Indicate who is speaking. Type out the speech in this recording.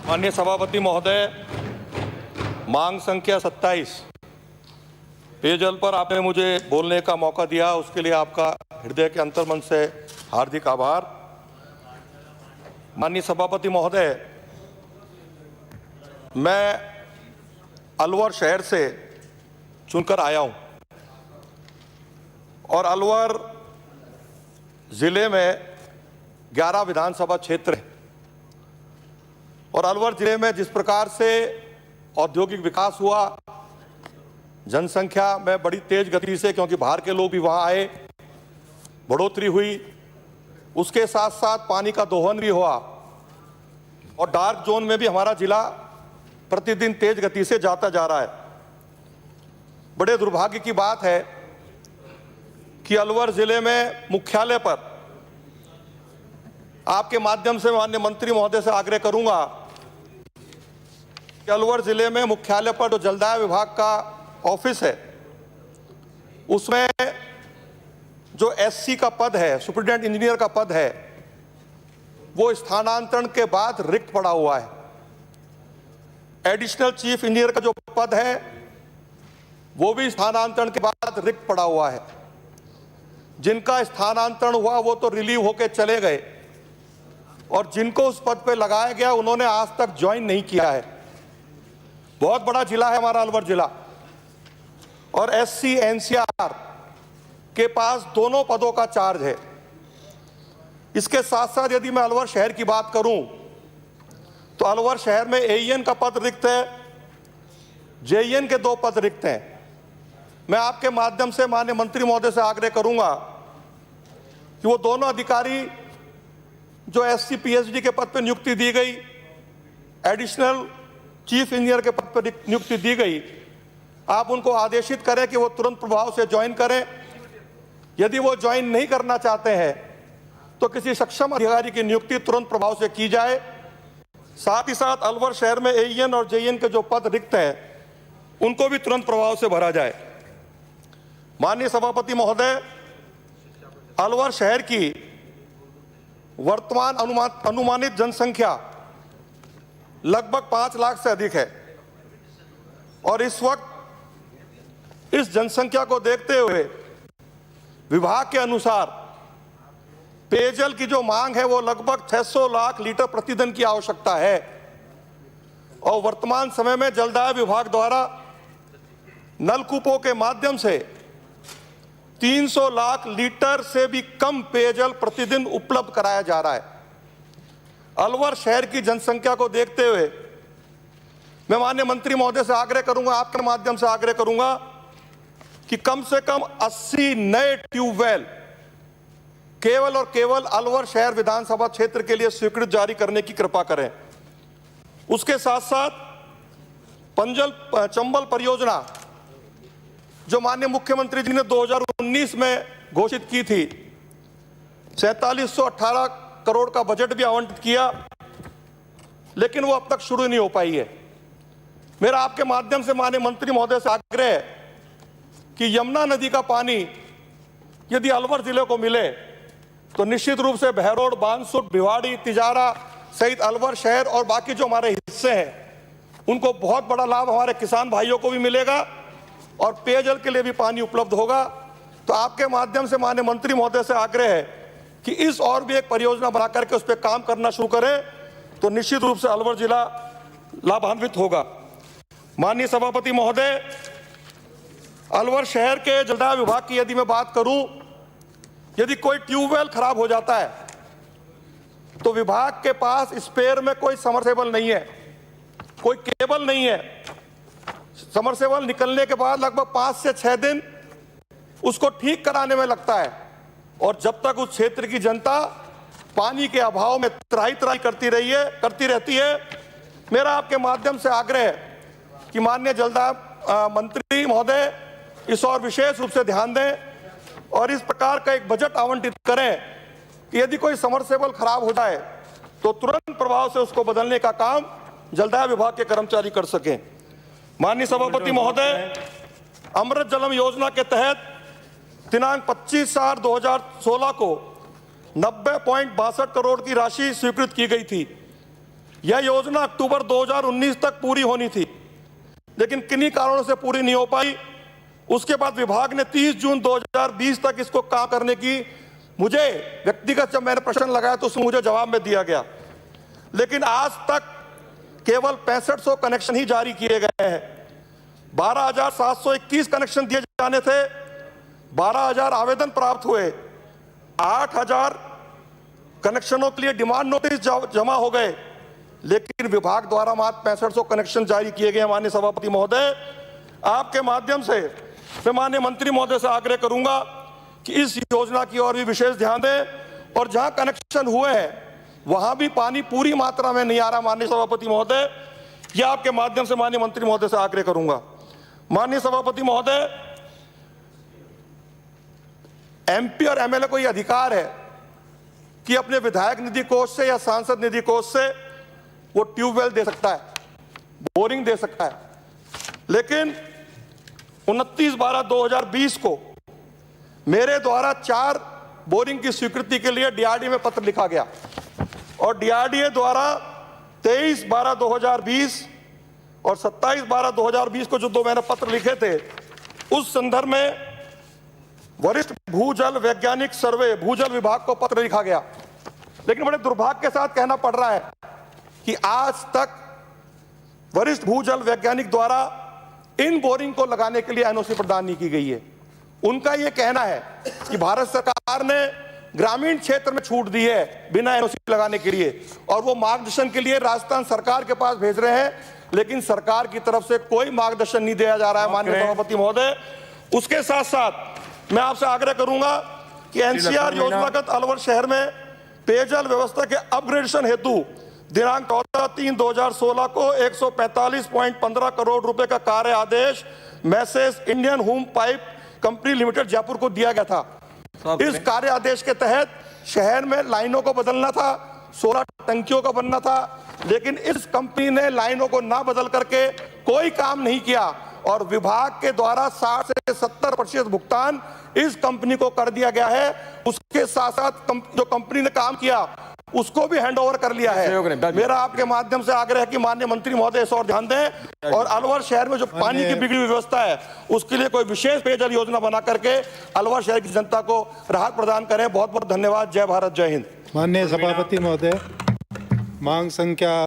Speaker 1: माननीय सभापति महोदय, मांग संख्या 27 पेयजल पर आपने मुझे बोलने का मौका दिया, उसके लिए आपका हृदय के अंतर्मन से हार्दिक आभार। माननीय सभापति महोदय, मैं अलवर शहर से चुनकर आया हूं और अलवर जिले में 11 विधानसभा क्षेत्र है और अलवर जिले में जिस प्रकार से औद्योगिक विकास हुआ, जनसंख्या में बड़ी तेज गति से, क्योंकि बाहर के लोग भी वहां आए, बढ़ोतरी हुई, उसके साथ साथ पानी का दोहन भी हुआ और डार्क जोन में भी हमारा जिला प्रतिदिन तेज गति से जाता जा रहा है। बड़े दुर्भाग्य की बात है कि अलवर जिले में मुख्यालय पर आपके माध्यम से माननीय मंत्री महोदय से आग्रह करूंगा कि अलवर जिले में मुख्यालय पर जो जलदाय विभाग का ऑफिस है, उसमें जो एससी का पद है, सुपरिटेंडेंट इंजीनियर का पद है, वो स्थानांतरण के बाद रिक्त पड़ा हुआ है। एडिशनल चीफ इंजीनियर का जो पद है, वो भी स्थानांतरण के बाद रिक्त पड़ा हुआ है। जिनका स्थानांतरण हुआ वो तो रिलीव होकर चले गए और जिनको उस पद पे लगाया गया उन्होंने आज तक ज्वाइन नहीं किया है। बहुत बड़ा जिला है हमारा अलवर जिला और एससी एनसीआर के पास दोनों पदों का चार्ज है। इसके साथ साथ यदि मैं अलवर शहर की बात करूं तो अलवर शहर में एईएन का पद रिक्त है, जेईएन के 2 पद रिक्त हैं। मैं आपके माध्यम से माननीय मंत्री महोदय से आग्रह करूंगा कि वो दोनों अधिकारी जो एससी पीएचडी के पद पर नियुक्ति दी गई, एडिशनल चीफ इंजीनियर के पद पर नियुक्ति दी गई, आप उनको आदेशित करें कि वो तुरंत प्रभाव से ज्वाइन करें। यदि वो ज्वाइन नहीं करना चाहते हैं तो किसी सक्षम अधिकारी की नियुक्ति तुरंत प्रभाव से की जाए। साथ ही साथ अलवर शहर में एईएन और जेईएन के जो पद रिक्त हैं उनको भी तुरंत प्रभाव से भरा जाए। माननीय सभापति महोदय, अलवर शहर की वर्तमान अनुमानित जनसंख्या लगभग 5 लाख से अधिक है और इस वक्त इस जनसंख्या को देखते हुए विभाग के अनुसार पेयजल की जो मांग है वो लगभग 600 लाख लीटर प्रतिदिन की आवश्यकता है और वर्तमान समय में जलदाय विभाग द्वारा नलकूपों के माध्यम से 300 लाख लीटर से भी कम पेयजल प्रतिदिन उपलब्ध कराया जा रहा है। अलवर शहर की जनसंख्या को देखते हुए मैं माननीय मंत्री महोदय से आग्रह करूंगा, आपके माध्यम से आग्रह करूंगा कि कम से कम 80 नए ट्यूबवेल केवल और केवल अलवर शहर विधानसभा क्षेत्र के लिए स्वीकृत जारी करने की कृपा करें। उसके साथ साथ चंबल परियोजना जो माननीय मुख्यमंत्री जी ने 2019 में घोषित की थी, 4718 करोड़ का बजट भी आवंटित किया, लेकिन वो अब तक शुरू नहीं हो पाई है। मेरा आपके माध्यम से माननीय मंत्री महोदय से आग्रह है कि यमुना नदी का पानी यदि अलवर जिले को मिले तो निश्चित रूप से बहरोड, बानसूर, भिवाड़ी, तिजारा सहित अलवर शहर और बाकी जो हमारे हिस्से हैं उनको बहुत बड़ा लाभ हमारे किसान भाइयों को भी मिलेगा और पेयजल के लिए भी पानी उपलब्ध होगा। तो आपके माध्यम से माननीय मंत्री महोदय से आग्रह है कि इस और भी एक परियोजना बना करके उस पर काम करना शुरू करें तो निश्चित रूप से अलवर जिला लाभान्वित होगा। माननीय सभापति महोदय, अलवर शहर के जलदाय विभाग की यदि मैं बात करूं, यदि कोई ट्यूबवेल खराब हो जाता है तो विभाग के पास स्पेयर में कोई समरसेबल नहीं है, कोई केबल नहीं है। समरसेबल निकलने के बाद लगभग 5 से 6 दिन उसको ठीक कराने में लगता है और जब तक उस क्षेत्र की जनता पानी के अभाव में त्राही करती रहती है। मेरा आपके माध्यम से आग्रह है कि माननीय जलदाय मंत्री महोदय इस और विशेष रूप से ध्यान दें और इस प्रकार का एक बजट आवंटित करें कि यदि कोई समरसेबल खराब हो जाए तो तुरंत प्रभाव से उसको बदलने का काम जलदाय विभाग के कर्मचारी कर सकें। माननीय सभापति महोदय, अमृत जलम योजना के तहत दिनांक 25/4/2016 को 90.62 करोड़ की राशि स्वीकृत की गई थी। यह योजना अक्टूबर 2019 तक पूरी होनी थी, लेकिन किन्हीं कारणों से पूरी नहीं हो पाई। उसके बाद विभाग ने 30 जून 2020 तक इसको काम करने की, मुझे व्यक्तिगत जब मैंने प्रश्न लगाया तो उसमें मुझे जवाब में दिया गया, लेकिन आज तक केवल 6500 कनेक्शन ही जारी किए गए हैं। 12,721 कनेक्शन दिए जाने थे, 12,000 आवेदन प्राप्त हुए, 8,000 कनेक्शनों के लिए डिमांड नोटिस जमा हो गए, लेकिन विभाग द्वारा मात्र 6500 कनेक्शन जारी किए गए। माननीय सभापति महोदय, आपके माध्यम से मैं माननीय मंत्री महोदय से आग्रह करूंगा कि इस योजना की ओर भी विशेष ध्यान दें, और जहां कनेक्शन हुए हैं वहां भी पानी पूरी मात्रा में नहीं आ रहा। माननीय सभापति महोदय, यह आपके माध्यम से माननीय मंत्री महोदय से आग्रह करूंगा। माननीय सभापति महोदय, एमपी और एमएलए को यह अधिकार है कि अपने विधायक निधि कोष से या सांसद निधि कोष से वो ट्यूबवेल दे सकता है, बोरिंग दे सकता है, लेकिन 29/12/2020 को मेरे द्वारा 4 बोरिंग की स्वीकृति के लिए डीआरडीए में पत्र लिखा गया, और डीआरडीए द्वारा 23/12/2020 और 27/12/2020 को जो 2 मैंने पत्र लिखे थे, उस संदर्भ में वरिष्ठ भूजल वैज्ञानिक सर्वे भूजल विभाग को पत्र लिखा गया। लेकिन बड़े दुर्भाग्य के साथ कहना पड़ रहा है कि आज तक वरिष्ठ भूजल वैज्ञानिक द्वारा इन बोरिंग को लगाने के लिए एनओसी प्रदान नहीं की गई है। उनका यह कहना है कि भारत सरकार ने ग्रामीण क्षेत्र में छूट दी है बिना एनओसी लगाने के लिए, और वो मार्गदर्शन के लिए राजस्थान सरकार के पास भेज रहे हैं, लेकिन सरकार की तरफ से कोई मार्गदर्शन नहीं दिया जा रहा है। माननीय सभापति महोदय, उसके साथ साथ मैं आपसे आग्रह करूंगा कि एनसीआर योजनागत अलवर शहर में पेयजल व्यवस्था के अपग्रेडेशन हेतु दिनांक 14/3/2016 को 145.15 करोड़ रुपए का कार्य आदेश मैसेज Indian Home Pipe Company Limited Jaipur को दिया गया था। इस कार्य आदेश के तहत शहर में लाइनों को बदलना था, 16 टंकियों का बनना था, लेकिन इस कंपनी ने लाइनों को ना बदल करके कोई काम नहीं किया, और विभाग के द्वारा 60 से 70% भुगतान इस कंपनी को कर दिया गया है। उसके साथ साथ जो कंपनी ने काम किया उसको भी हैंड ओवर कर लिया है। मेरा आपके माध्यम से आग्रह है कि माननीय मंत्री महोदय इस और ध्यान दें, और अलवर शहर में जो पानी की बिगड़ी हुई व्यवस्था है उसके लिए कोई विशेष पेयजल योजना बना करके अलवर शहर की जनता को राहत प्रदान करें। बहुत बहुत धन्यवाद। जय भारत, जय हिंद।
Speaker 2: माननीय सभापति महोदय, मांग संख्या